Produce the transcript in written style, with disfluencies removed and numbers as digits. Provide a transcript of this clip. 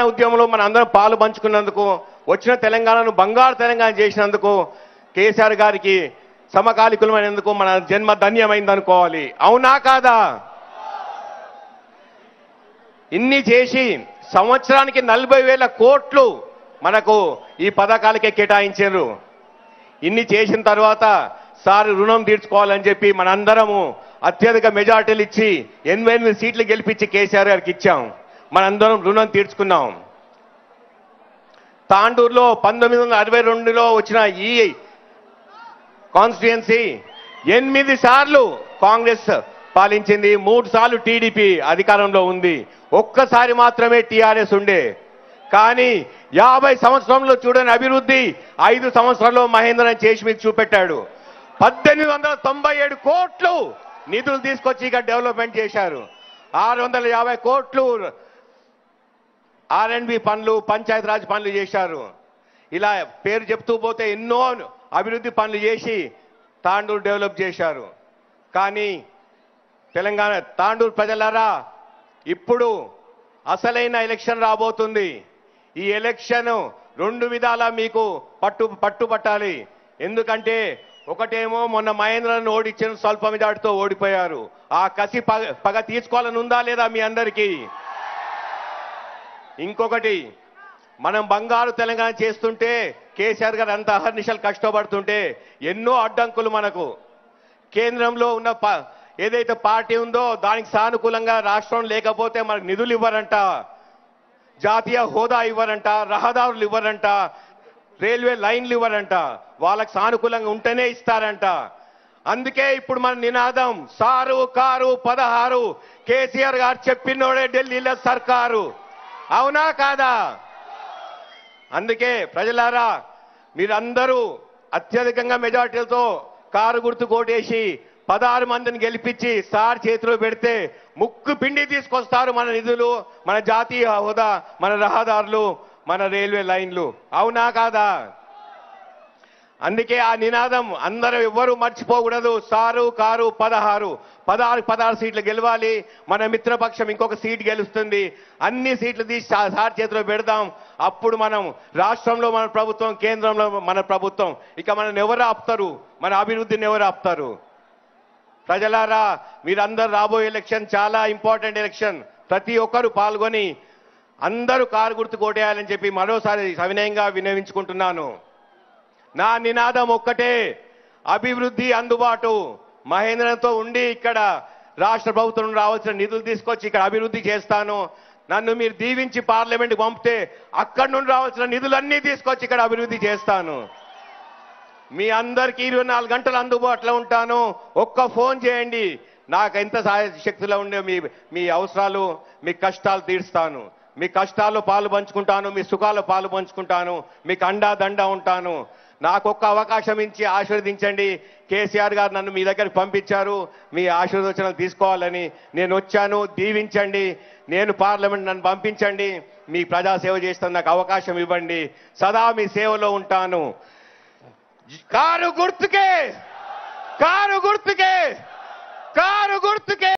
ఉద్యమంలో మన అందరం పాలు పంచుకున్నందుకు, వచ్చిన తెలంగాణను బంగారు తెలంగాణ చేసినందుకు, కేసీఆర్ గారికి సమకాలికులమైనందుకు మన జన్మ ధన్యమైందనుకోవాలి. అవునా కాదా? ఇన్ని చేసి సంవత్సరానికి 40,000 కోట్లు మనకు ఈ పథకాలకే కేటాయించారు. ఇన్ని చేసిన తర్వాత సార్ రుణం తీర్చుకోవాలని చెప్పి మనందరము అత్యధిక మెజార్టీలు ఇచ్చి 88 సీట్లు గెలిపించి కేసీఆర్ గారికి ఇచ్చాం. మనందరం రుణం తీర్చుకున్నాం. తాండూరులో 1962లో వచ్చిన ఈ కాన్స్టిట్యుయెన్సీ 8 సార్లు కాంగ్రెస్ పాలించింది, 3 సార్లు టీడీపీ అధికారంలో ఉంది, ఒక్కసారి మాత్రమే టీఆర్ఎస్ ఉండే. కానీ 50 సంవత్సరంలో చూడని అభివృద్ధి 5 సంవత్సరాల్లో మహేంద్రన్ చేసి మీకు చూపెట్టాడు. 1897 కోట్లు నిధులు తీసుకొచ్చి ఇక డెవలప్మెంట్ చేశారు. 650 కోట్లు R&B పనులు, పంచాయతీరాజ్ పనులు చేశారు. ఇలా పేరు చెప్తూ పోతే ఎన్నో అభివృద్ధి పనులు చేసి తాండూరు డెవలప్ చేశారు. కానీ తెలంగాణ తాండూరు ప్రజలారా, ఇప్పుడు అసలైన ఎలక్షన్ రాబోతుంది. ఈ ఎలక్షన్ 2 విధాలా మీకు పట్టుబట్టాలి. ఎందుకంటే ఒకటేమో మొన్న మహేంద్రను ఓడించిన స్వల్ప మెజార్టీతో ఓడిపోయారు. ఆ కసి పగ తీసుకోవాలని ఉందా లేదా మీ అందరికీ? ఇంకొకటి, మనం బంగారు తెలంగాణ చేస్తుంటే, కేసీఆర్ గారు అంత అహర్నిశలు కష్టపడుతుంటే ఎన్నో అడ్డంకులు మనకు. కేంద్రంలో ఉన్న ఏదైతే పార్టీ ఉందో దానికి సానుకూలంగా రాష్ట్రం లేకపోతే మనకు నిధులు ఇవ్వరంట, జాతీయ హోదా ఇవ్వరంట, రహదారులు ఇవ్వరంట, రైల్వే లైన్లు ఇవ్వరంట. వాళ్ళకి సానుకూలంగా ఉంటేనే ఇస్తారంట. అందుకే ఇప్పుడు మన నినాదం సారు కారు 16, కేసీఆర్ గారు చెప్పినోడే ఢిల్లీలో సర్కారు. అవునా కాదా? అందుకే ప్రజలారా, మీరందరూ అత్యధికంగా మెజార్టీలతో కారు గుర్తు కోటేసి 16 మందిని గెలిపించి సార్ చేతిలో పెడితే ముక్కు పిండి తీసుకొస్తారు మన నిధులు, మన జాతీయ హోదా, మన రహదారులు, మన రైల్వే లైన్లు. అవునా కాదా? అందుకే ఆ నినాదం అందరూ ఎవ్వరూ మర్చిపోకూడదు. సారు కారు 16 సీట్లు గెలవాలి. మన మిత్రపక్షం ఇంకొక సీట్ గెలుస్తుంది. అన్ని సీట్లు తీసి సార్ చేతిలో పెడదాం. అప్పుడు మనం రాష్ట్రంలో మన ప్రభుత్వం, కేంద్రంలో మన ప్రభుత్వం, ఇక మనల్ని ఎవరు ఆపుతారు? మన అభివృద్ధిని ఎవరు ఆపుతారు? ప్రజలారా, మీరందరూ రాబోయే ఎలక్షన్ చాలా ఇంపార్టెంట్ ఎలక్షన్. ప్రతి ఒక్కరూ పాల్గొని అందరూ కారు గుర్తు కోటేయాలని చెప్పి మరోసారి సవినయంగా విన్నవించుకుంటున్నాను. నా నినాదం ఒక్కటే, అభివృద్ధి అందుబాటు. మహేంద్రతో ఉండి ఇక్కడ రాష్ట్ర ప్రభుత్వం రావాల్సిన నిధులు తీసుకొచ్చి ఇక్కడ అభివృద్ధి చేస్తాను. నన్ను మీరు దీవించి పార్లమెంట్కి పంపితే అక్కడి నుండి రావాల్సిన నిధులన్నీ తీసుకొచ్చి ఇక్కడ అభివృద్ధి చేస్తాను. మీ అందరికీ 24 గంటలు అందుబాటులో ఉంటాను. ఒక్క ఫోన్ చేయండి, నాకు ఎంత శక్తిలో ఉండే మీ అవసరాలు, మీ కష్టాలు తీరుస్తాను. మీ కష్టాల్లో పాలు పంచుకుంటాను, మీ సుఖాల్లో పాలు పంచుకుంటాను, మీకు అండా దండా ఉంటాను. నాకు ఒక్క అవకాశం ఇచ్చి ఆశీర్వదించండి. కేసీఆర్ గారు నన్ను మీ దగ్గరికి పంపించారు, మీ ఆశీర్వచనాలు తీసుకోవాలని నేను వచ్చాను. దీవించండి, నేను పార్లమెంట్ నన్ను పంపించండి, మీ ప్రజాసేవ చేస్తాను, నాకు అవకాశం ఇవ్వండి. సదా మీ సేవలో ఉంటాను. కారు గుర్తుకే, కారు గుర్తుకే, కారు గుర్తుకే.